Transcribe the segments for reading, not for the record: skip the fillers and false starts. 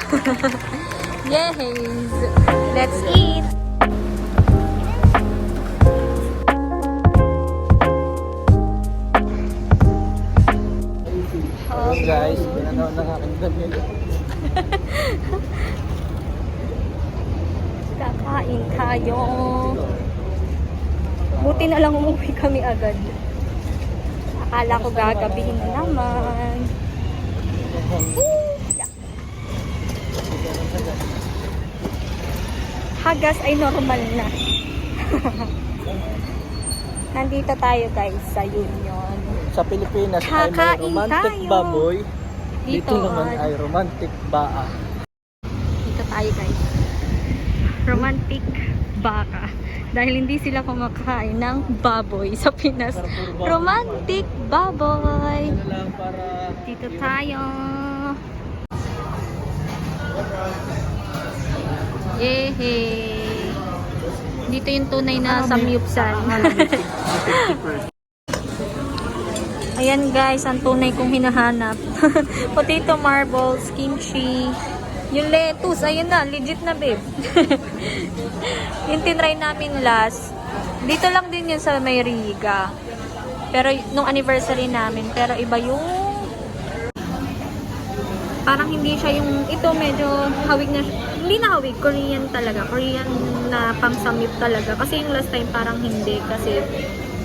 Yes! Let's eat! Hello guys, pinanaw ng aking damit. Kakain tayo. Buti na lang umuwi kami agad. Akala ko gagabihin na naman. Hagas ay normal na. Nandito tayo guys sa Union. Sa Pilipinas ay may Kakain romantic tayo. baboy. Dito Dito naman ay romantic baa. Dito tayo guys. Romantic baka. Dahil hindi sila kumakain ng baboy sa Pinas. Romantic baboy. Ano lang para Dito tayo. Yehe. Dito yung tunay na samyupsan. Ayan guys, ang tunay kong hinahanap. Potato marbles, kimchi, yung lettuce, ayun na, legit na babe. Yung tinry namin last, dito lang din yun sa may Riga. Pero nung anniversary namin, pero iba yung parang hindi siya yung, ito medyo hawig na, hindi na hawig, Korean talaga, Korean na pang-samyup talaga. Kasi yung last time parang hindi, kasi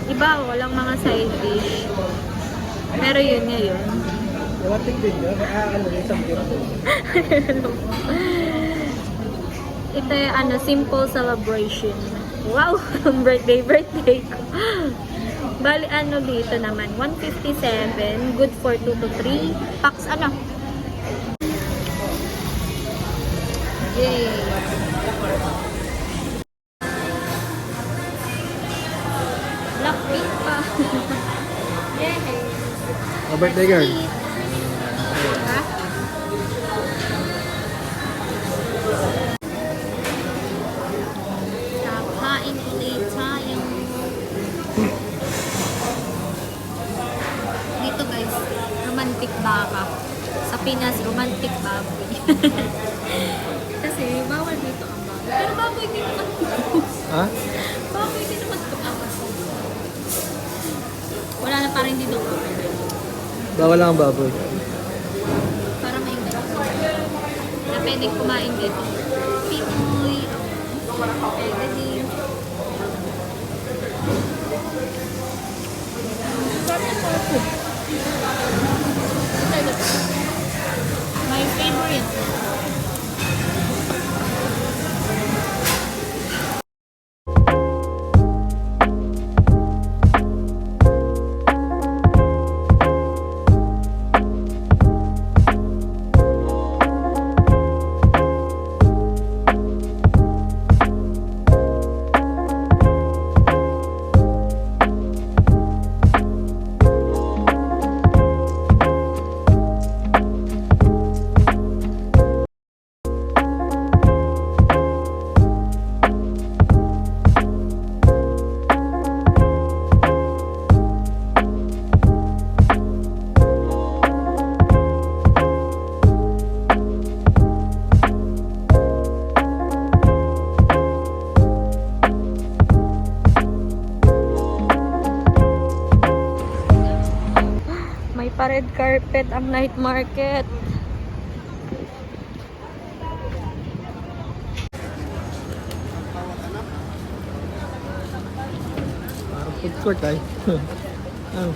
iba, walang mga side dish. Pero yun ngayon. romantic din yun. Ano rin sa beautiful. Ito yung ano, simple celebration. Wow! birthday ko. Bali ano dito naman, 157, good for 2 to 3 packs ano. Yay! Blackpink pa. Yay! Birthday girl. Ha? Kakain ulit tayo. Dito guys, romantic baka. Sa Pinas, romantic baboy. Kasi bawal dito ang baboy. Pero baboy din naman ito. Ha? Baboy din naman ito. Wala na parang dito. Bawal lang ang baboy. Para may na pwedeng kumain dito. Pinoy. Pwede din. My favorite. Pa-red carpet ang night market. Parang food court ay. Ano?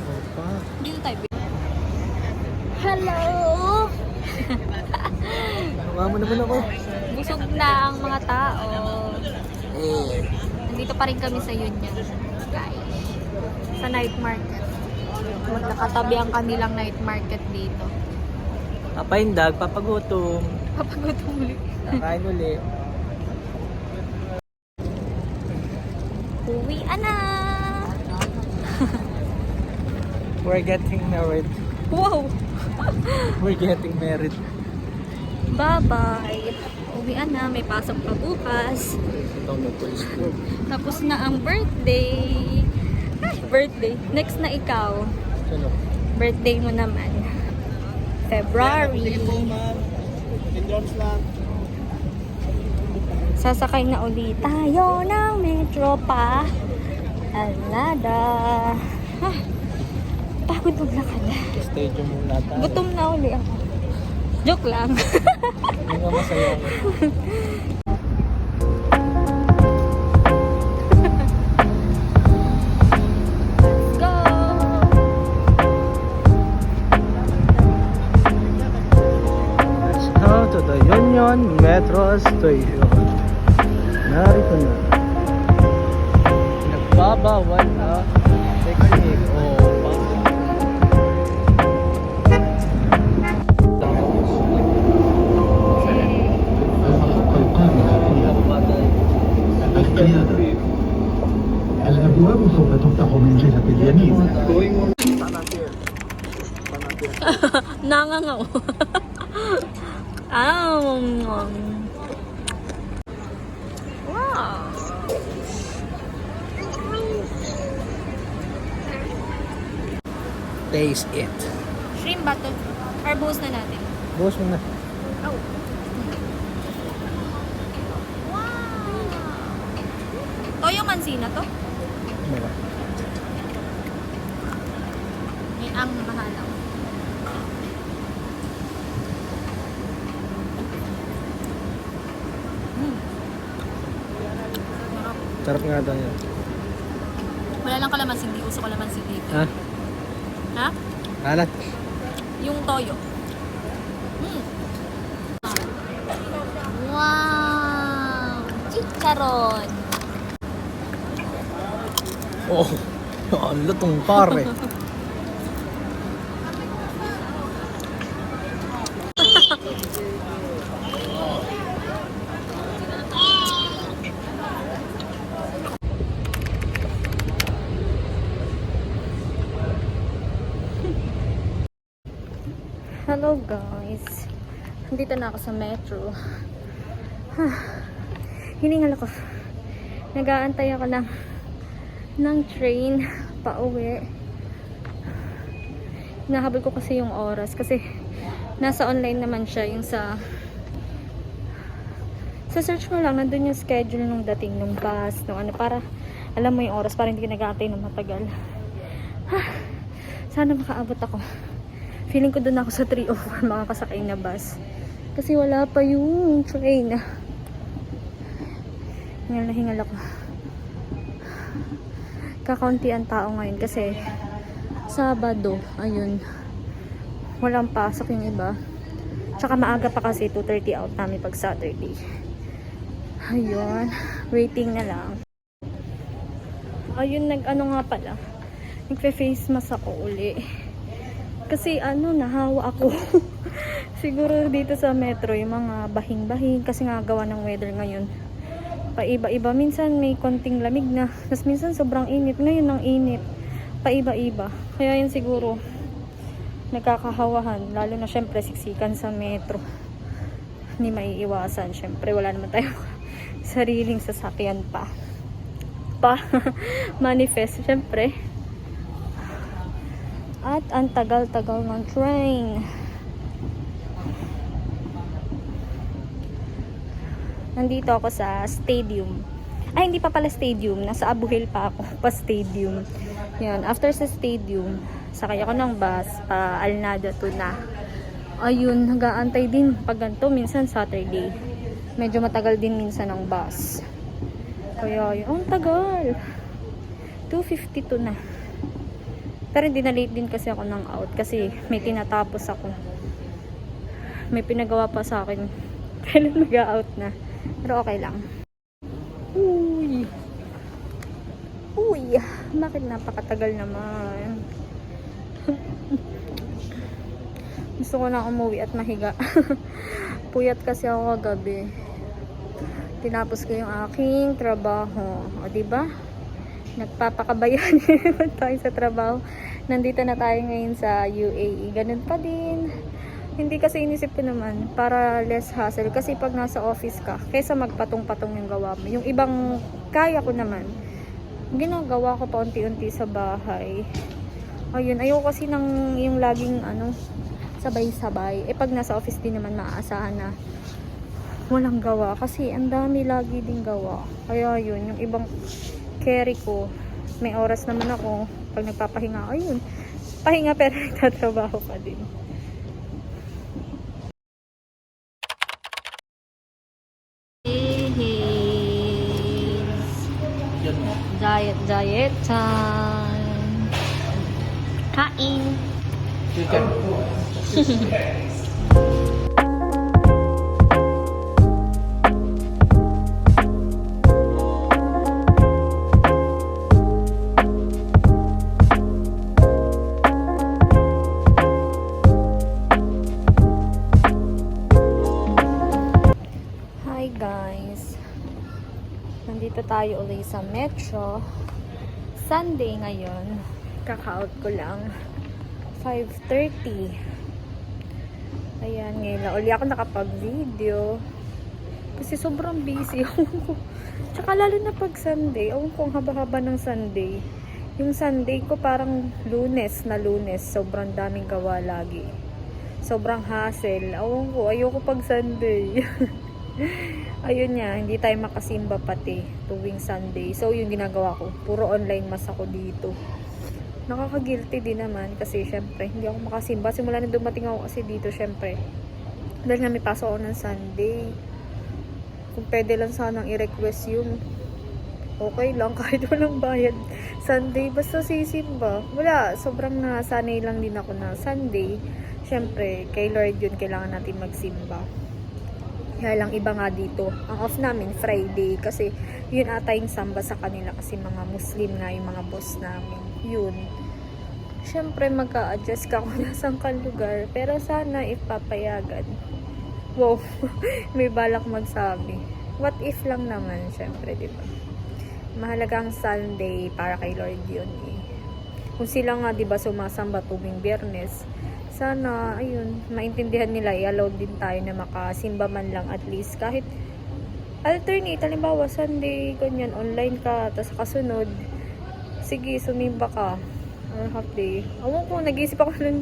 Opa. Dito tayo. Hello! Nakuha mo naman ako. Busog na ang mga tao. Nandito pa rin kami sa Union, guys. Sa night market. Magkakatabi ang kanilang night market dito. Papaindag, papagutom. Papagutom ulit. Nakain ulit. Uwi na! We're getting married. Wow! We're getting married. Bye-bye! Pauwian na, may pasok pa bukas. Ito mo po is group. Tapos na ang birthday. Ay, birthday. Next na ikaw. Sino? Birthday mo naman. February. Sasakay na ulit tayo ng metro pa Alnada. Ah, pagod maglakad. Stadium muna tayo. Gutom na uli ako. Joke lang. Hindi nga masaya. Go! Let's go to the Union Metro Station. Narito na. Nagbabawal na technique o الأبواب سوف تفتح من جهة اليمين. Nangangaw. Wow. taste it. Shrimp ba to? Or buhos na natin? Bukas mo na. Oh. Wow. Toyo mansina to? Ano ba? May ang mahalaw. Sarap nga daw yan. Wala lang kalamansi, hindi uso kalamansi dito. Ha? Ha? Alat. Yung toyo. Wow! Chicharon! Oh, ang lutong pare. Hello guys. Nandito na ako sa metro. Hiningal ako. Nag-aantay ako ng train pa uwi. Nahabol ko kasi yung oras kasi nasa online naman siya yung sa search mo lang nandun yung schedule nung dating nung bus nung ano para alam mo yung oras para hindi ka nag-aantay ng matagal. Sana makaabot ako. Feeling ko doon ako sa 3:04 makakasakay na bus. Kasi wala pa yung train. Hingal na hingal ako. Kakaunti ang tao ngayon kasi Sabado, ayun. Walang pasok yung iba. Tsaka maaga pa kasi 2:30 out namin pag Saturday. Ayun. Waiting na lang. Ayun, nag-ano nga pala. Nagpe-face mask ako uli. Kasi nahawa ako. Siguro dito sa metro yung mga bahing-bahing kasi nga gawa ng weather ngayon. Paiba-iba. Minsan may konting lamig na. Tapos minsan sobrang init. Ngayon ang init. Paiba-iba. Kaya yun siguro nagkakahawahan. Lalo na syempre siksikan sa metro. Hindi maiiwasan. Syempre wala naman tayo sariling sasakyan pa. Manifest. Syempre. At ang tagal-tagal ng train. Nandito ako sa stadium. Ay, hindi pa pala stadium. Nasa Abu Hill pa ako. Pa stadium. Yan. After sa stadium, sakay ako ng bus pa Alnada to na. Ayun, nag-aantay din pag ganito. Minsan Saturday. Medyo matagal din minsan ang bus. Kaya yun. Ang tagal. 2:52 na. Pero hindi na late din kasi ako ng out kasi may tinatapos ako. May pinagawa pa sa akin. Kailan mag-out na. Pero okay lang. Uy! Uy! Bakit napakatagal naman? Gusto ko na umuwi at mahiga. Puyat kasi ako kagabi. Tinapos ko yung aking trabaho. O diba? Nagpapakabayan tayo sa trabaho. Nandito na tayo ngayon sa UAE. Ganun pa din. Hindi kasi inisip ko naman para less hassle. Kasi pag nasa office ka, kaysa magpatong-patong yung gawa mo. Yung ibang kaya ko naman, ginagawa ko pa unti-unti sa bahay. Ayun, ayoko kasi ng yung laging sabay-sabay. Pag nasa office din naman maaasahan na walang gawa. Kasi ang dami lagi din gawa. Kaya yun, yung ibang carry ko, may oras naman ako. Pag nagpapahinga, ayun, pahinga pero nagtatrabaho pa din. Diet time. Kain. Hi guys. Nandito tayo ulit sa Metro. Sunday ngayon. Kaka-out ko lang. 5:30. Ayan, ngayon lang uli ako nakapag-video. Kasi sobrang busy ako. Tsaka lalo na pag Sunday. Ewan ko ang haba-haba ng Sunday. Yung Sunday ko parang Lunes na Lunes. Sobrang daming gawa lagi. Sobrang hassle. Ewan ko, ayoko pag Sunday. Ayun nga, hindi tayo makasimba pati tuwing Sunday. So, yung ginagawa ko, puro online mas ako dito. Nakaka-guilty din naman kasi syempre, hindi ako makasimba. Simula na dumating ako kasi dito, syempre. Dahil nga may pasok ako ng Sunday. Kung pwede lang sanang i-request yung okay lang, kahit walang bayad. Sunday, basta sisimba. Wala, sobrang nasanay lang din ako na Sunday. Syempre, kay Lord yun, kailangan natin magsimba. Kaya lang iba nga dito. Ang off namin, Friday. Kasi yun ata yung samba sa kanila. Kasi mga Muslim nga yung mga boss namin. Yun. Siyempre magka-adjust ka kung nasang kang lugar. Pero sana ipapayagan. Wow. May balak magsabi. What if lang naman, siyempre, diba? Mahalagang Sunday para kay Lord yun eh. Kung sila nga, diba, sumasamba tuwing Biyernes, sana, ayun, maintindihan nila, i-allow din tayo na makasimba man lang at least. Kahit alternate, halimbawa, Sunday, ganyan, online ka, tapos kasunod, sige, sumimba ka, or half day. Awan ko, nag-iisip ako ng,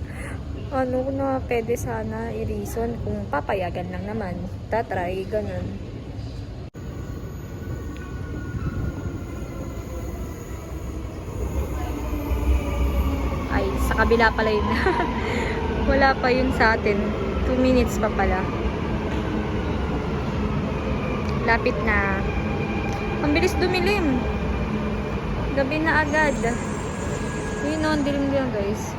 na pwede sana i-reason kung papayagan lang naman. Tatry, ganun. Ay, sa kabila pala yun. Wala pa yun sa atin. 2 minutes pa pala. Lapit na. Ang bilis dumilim. Gabi na agad. Yun o, ang dilim din guys.